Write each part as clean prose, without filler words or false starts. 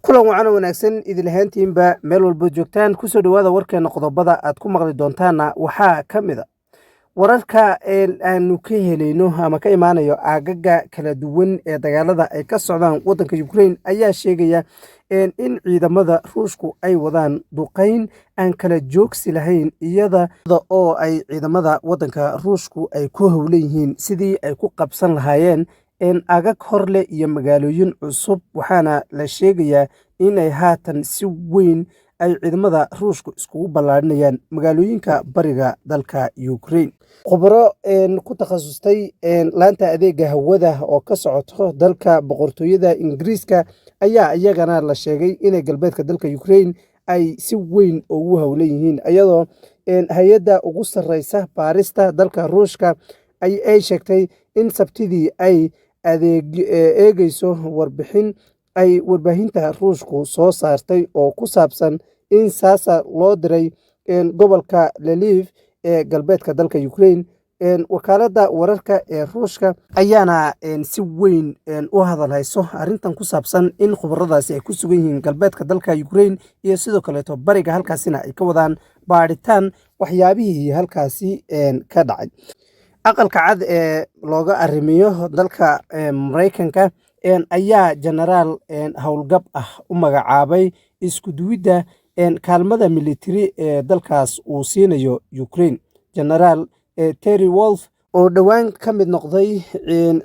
kulan wacan wanaagsan idil ahaantiinba meel walba joogtaan kusoo dhawaada warkeena qodobada aad ku maqli doontaana waxaa ka mid a wararka aanu ka helayno ama ka imaanayo aagaga kala duwan ee dagaalada ay ka socdaan wadanka Ukraine ayaa sheegaya in ciidamada Ruushku ay wadaan duqeyn aan kala joogsi lahayn iyada oo ay ciidamada wadanka Ruushku ay ku howlan yihiin sidii ay ku qabsan lahaayeen agag horle iyo magaalooyin cusub waxaana la sheegayaa inay haatan si weyn ay ciidamada Ruushku iskugu ballaarinayaan magaalooyinka bariga dalka Ukraine. khubaro ku takhasustay laanta adeega hawada oo ka socoto dalka boqortooyada Ingiriiska ayaa iyagana la sheegay inay galbeedka dalka Ukraine ay si weyn ugu howlan yihiin iyadoo hay'adda ugu sarreysa baarista dalka Ruushka ay sheegtay in sabtidii ay eegayso warbixin ay warbaahinta Ruushku soo saartay oo ku saabsan in saasa loo diray gobolka Lviv ee galbeedka dalka Ukraine. wakaaladda wararka ee Ruushka ayaana si weyn u hadalhayso arrintan ku saabsan in khubaradaasi ay ku sugan yihiin galbeedka dalka Ukraine iyo sidoo kaleeto bariga halkaasina ay ka wadaan baadhitaan waxyaabihii halkaasi ka dhacay. aqalka cad ee looga arrimiyo dalka Mareykanka ayaa generaal howlgab ah u magacaabay isku duwidda kaalmada military ee dalkaas uu siinayo Ukraine. generaal Terry Wolf oo dhowaan ka mid noqday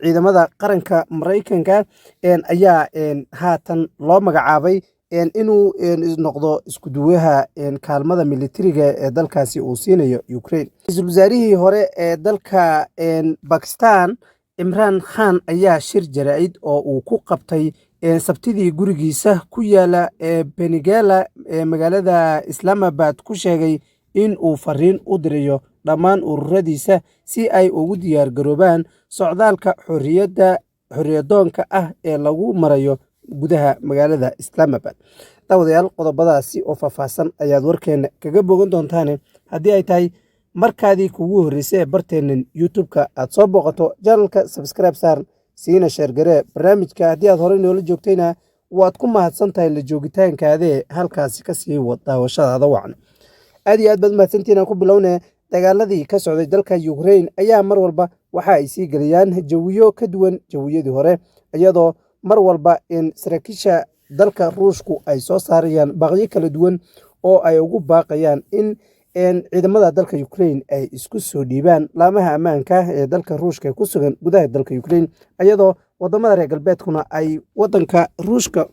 ciidamada qaranka Mareykanka ayaa haatan loo magacaabay inuu noqdo isku duwaha kaalmada militariga ee dalkaasi uu siinayo Ukraine. Ra'iisul wasaarihii hore ee dalka Pakistan Imran Khan ayaa shir jaraa'id oo uu ku qabtay sabtidii gurigiisa ku yaala Benigala ee magaalada Islamabad ku sheegay in uu fariin u dirayo dhammaan ururadiisa si ay ugu diyaar garoobaan socdaalka xorriyadoonka ah ee lagu marayo gudaha magaalada Islamabad. Daawadayaal, qodobadaasi oo faahfaahsan ayaad warkeena kaga bogan doontaan haddii ay tahay markaadii kugu horreysay ee barteenan YouTube-ka aad soo booqato channelka subscribe saar siina share garee barnaamijka haddii aad horey noola joogtayna waad ku mahadsan tahay la joogitaankaadee halkaasi ka sii wad daawashadaada wacan. aad iyo aad baad mahadsantihiin. aan ku bilownay dagaaladii ka socday dalka Ukraine ayaa mar walba waxa ay sii geliyaan jawiyo ka duwan jawiyadii hore iyadoo mar walba saraakiisha dalka Ruushku ay soo saarayaan baaqyo kala duwan oo ay ugu baaqayaan in ciidamada dalka Ukraine ay isku soo dhiibaan laamaha ammaanka ee dalka Ruushka ee ku sugan gudaha dalka Ukraine iyadoo wadamada reer galbeedkuna ay wadanka Ruushka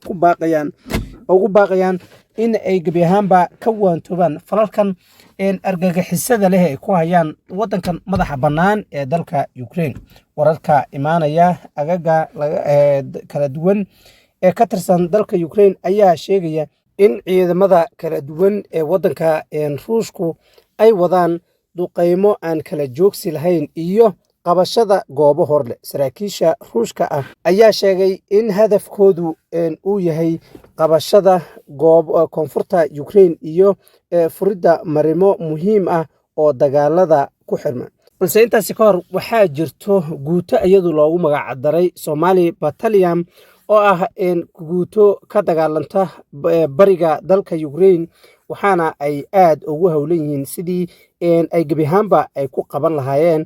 ugu baaqayaan in ay gebi ahaanba ka waantoobaan falalkan argagixisada leh ay ku hayaan wadankan madaxa bannaan ee dalka Ukraine. wararka imaanaya agaga kala duwan ee ka tirsan dalka Ukraine ayaa sheegaya in ciidamada kala duwan ee wadanka Ruushku ay wadaan duqeymo aan kala joogsi lahayn iyo qabashada goobo horle. saraakiisha Ruushka ah ayaa sheegay in hadafkoodu uu yahay qabashada koonfurta Ukraine iyo furidda marimo muhiim ah oo dagaalada ku xirma. balse intaasi ka hor waxaa jirto guuto iyadu loogu magac daray Somali Battalion oo ah guuto ka dagaalanta bariga dalka Ukraine waxaana ay aad ugu howlan yihiin sidii ay gebi ahaanba ay ku qaban lahaayeen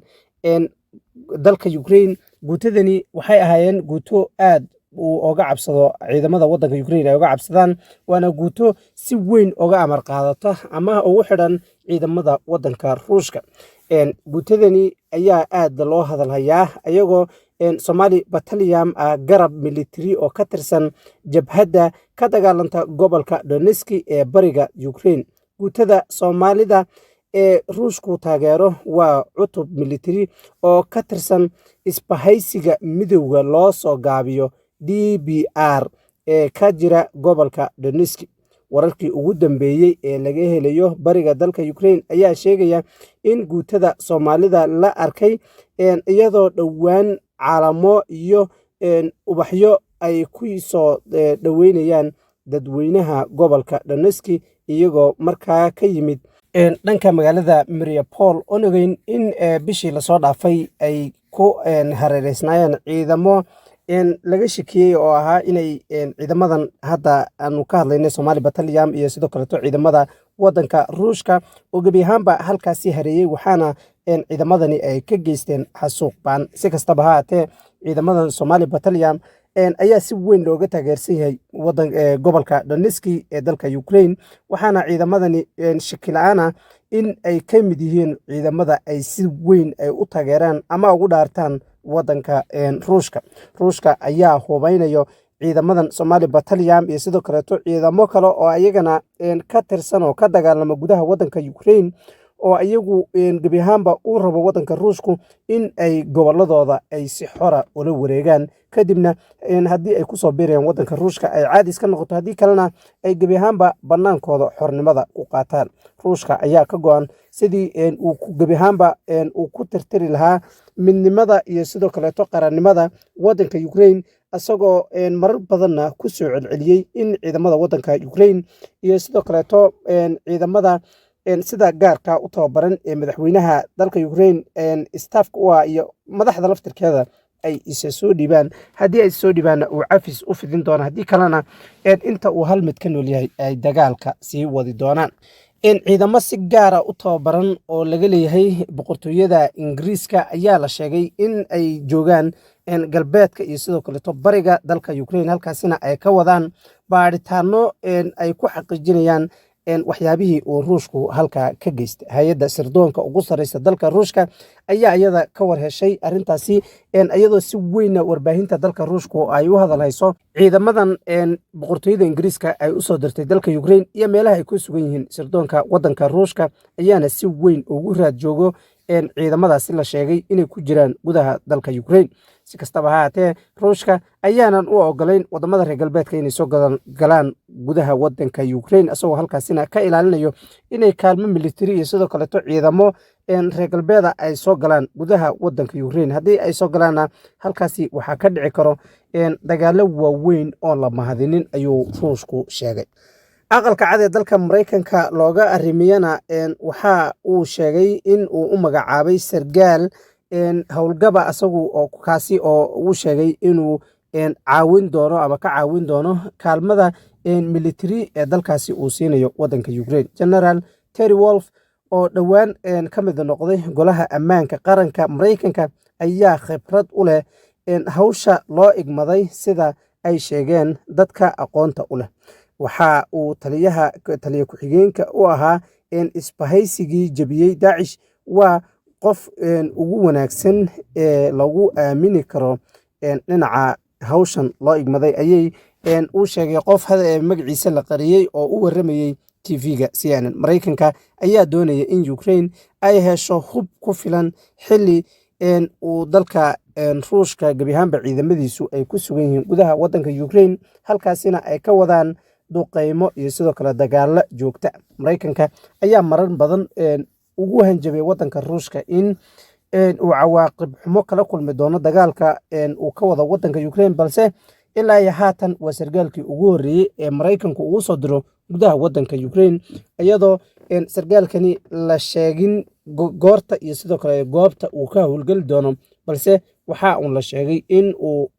dalka Ukraine. guutadani waxay ahaayeen guuto aad uga cabsado ciidamada wadanka Ukraine ay uga cabsadaan waana guuto si weyn uga amar qaadata ama ugu xidhan ciidamada wadanka Ruushka. guutadani ayaa aad loo hadalhayaa iyagoo Somali Battalion garab military oo ka tirsan jabhadda ka dagaalanta gobolka Donetsk ee bariga Ukraine. guutada Soomaalida ee Ruushku taageero waa cutub military oo ka tirsan isbahaysiga midowga loo soo gaabiyo DBR ee ka jira gobolka Donetsk. wararkii ugu dambeeyay ee laga helayo bariga dalka Ukraine ayaa sheegaya in guutada Soomaalida la arkay iyadoo dhowaan caalamo iyo ubaxyo ay ku soo dhaweynayaan dadweynaha gobolka Donetsk iyagoo markaa ka yimid dhanka magaalada Mariupol onogeyn in bishii la soo dhaafay ay ku hareereysnaayeen ciidamo laga shakiyey oo ahaa inay ciidamadan hadda aanu ka hadlaynay Somali Battalion iyo sidoo kaleeto ciidamada wadanka Ruushka oo gebi ahaanba halkaasi hareeyay waxaana ciidamadani ay ka geysteen xasuuq baan si kastaba ha ahaatee ciidamadan Somali Battalion ayaa si weyn looga taageersan yahay gobolka Donetsk ee dalka Ukraine waxaana ciidamadani shaki la'aan in ay ka mid yihiin ciidamada ay si weyn ay u taageeraan ama ugu dhaartaan wadanka Ruushka ayaa hubeynayo ciidamadan Somali Battalion iyo sidoo kaleeto ciidamo kale oo ayagana ka tirsan oo ka dagaalama gudaha wadanka Ukraine oo ayagu gebi ahaanba u rabo wadanka Ruushku in ay goboladooda ay si xora ula wareegaan kadibna haddii ay kusoo biirayaan wadanka Ruushka ay caadi iska noqoto haddii kalena ay gebi ahaanba banaankooda xornimada ku qaataan Ruushka ayaa ka go'an sidii uu gebi ahaanba uu ku tirtiri lahaa midnimada iyo sidoo kaleeto qarannimada wadanka Ukraine asagoo marar badanna ku soo celceliyey in ciidamada wadanka Ukraine iyo sidoo kaleeto ciidamada sida gaarka u tababaran ee madaxweynaha dalka Ukraine staffka u ah iyo madaxda laftirkeeda ay isa soo dhibaan haddii ay soo dhibaana uu cafis u fidin doono haddii kalena inta uu hal mid ka nool yahay ay dagaalka sii wadi doonaan ciidamo si gaara u tababaran oo laga leeyahay boqortooyada Ingiriiska ayaa la sheegay in ay joogaan galbeedka iyo sidoo kaleeto bariga dalka Ukraine halkaasina ay ka wadaan baaritaano ay ku xaqiijinayaan waxyaabihii uu Ruushku halka ka geystay hay'adda sirdoonka ugu sareysa dalka Ruushka ayaa iyada ka warheshay arintaasi iyadoo si weyn warbaahinta dalka Ruushku ay u hadalhayso ciidamadan boqortooyada Ingiriiska ay u soo dirtay dalka Ukraine iyo meelaha ay ku sugan yihiin sirdoonka wadanka Ruushka ayaana si weyn ugu raad joogo ciidamadaasi la sheegay inay ku jiraan gudaha dalka Ukraine si kastaba ha ahaatee Ruushka ayaanan u ogolayn wadamada reer galbeedka inay soo galaan gudaha wadanka Ukraine asagoo halkaasina ka ilaalinayo inay kaalmo military iyo sidoo kaleeto ciidamo reer galbeeda ay soo galaan gudaha wadanka Ukraine haddii ay soo galaana halkaasi waxaa ka dhici karo dagaalo waaweyn oo la mahadinin ayuu Ruushku sheegay aqalka cad ee dalka Mareykanka looga arrimiyana waxa uu sheegay in uu u magacaabay sargaal howlgaba asagu oo kaasi oo uu sheegay inuu caawin doono ama ka caawin doono kaalmada military ee dalkaasi uu siinayo wadanka Ukraine General Terry Wolf oo dhawaan ka mid noqday golaha ammaanka qaranka Mareykanka ayaa khibrad u leh hawsha loo igmaday sida ay sheegeen dadka aqoonta u leh waxa uu taliya ku-xigeenka u ahaa isbahaysigii jabiyey Daesh waa qof ugu wanaagsan ee lagu aamini karo dhinaca hawshan loo igmaday ayay uu sheegay qof magaciisa la qariyay oo u waramayay TV-ga CNN Mareykanka ayaa doonaya in Ukraine ay hesho hub ku filan xilli uu dalka Ruushka gabi ahaanba ciidamadiisu ay ku sugan yihiin gudaha wadanka Ukraine halkaasina ay ka wadaan duqeymo iyo sidoo kale dagaalo joogta Mareykanka ayaa marar badan ugu hanjabay wadanka Ruushka in uu cawaaqib xumo kala kulmi doono dagaalka uu ka wado wadanka Ukraine balse ilaa iyo haatan waa sargaalkii ugu horeeyay ee Mareykanku ugu soo diro gudaha wadanka Ukraine iyadoo sargaalkani la sheegin goorta iyo sidoo kale goobta uu ka howlgali doono balse waxa uu la sheegay in uu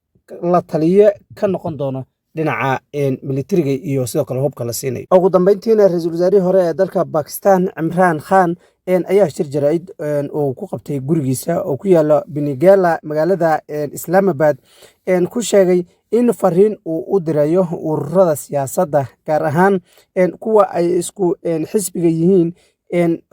la taliye ka noqon doono dhinaca militariga iyo sidoo kale hubka la siinay ugu dambeyntiina ra'iisul wasaarihii hore ee dalka Pakistan Imran Khan ayaa shir jaraa'id oo ku qabtay gurigiisa oo ku yaala Benigala magaalada Islamabad ku sheegay in fariin uu u dirayo ururada siyaasadda gaar ahaan kuwa ay isku xisbiga yihiin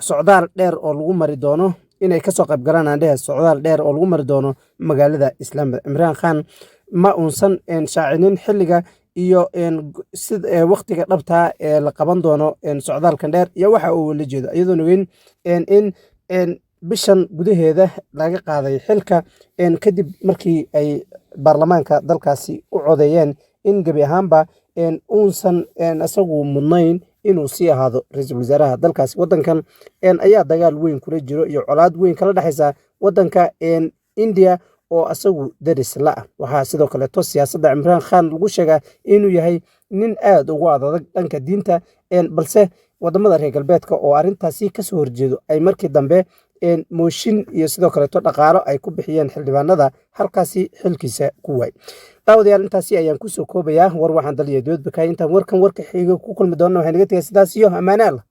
socdaal dheer oo lagu mari doono inay ka soo qayb galaan socdaal dheer oo lagu mari doono magaalada Islamabad Imran Khan ma uusan shaacinin xilliga iyo waqtiga dhabta ee la qaban doono socdaalkan dheer iyo waxa uu la jeedo iyadoo weyn in bishan gudaheeda laga qaaday xilka kadib markii ay baarlamaanka dalkaasi u codeeyeen in gabi ahaanba uusan asagu mudnayn inuu sii ahaado ra'iisul wasaaraha dalkaasi wadankan ayaa dagaal weyn kula jiro iyo colaad weyn kala dhaxaysa wadanka India oo asagu daris la waxaa sidoo kale siyaasadda Imran Khan lagu sheegaa inuu yahay nin aad ugu adag dhanka diinta balse wadamada reer galbeedka oo arintaasi ka soo horjeedo ay markii dambe mooshin iyo sidoo kaleeto dhaqaalo ay ku bixiyeen xildhibaanada halkaasi xilkiisa ku waay. daawadayaal intaasi ayaan kusoo koobayaa war waxaan daliya doodbakaay intaan warkan warka xiga ku kulmi doona waxay naga tagay sidaas iyo ammaane Allah.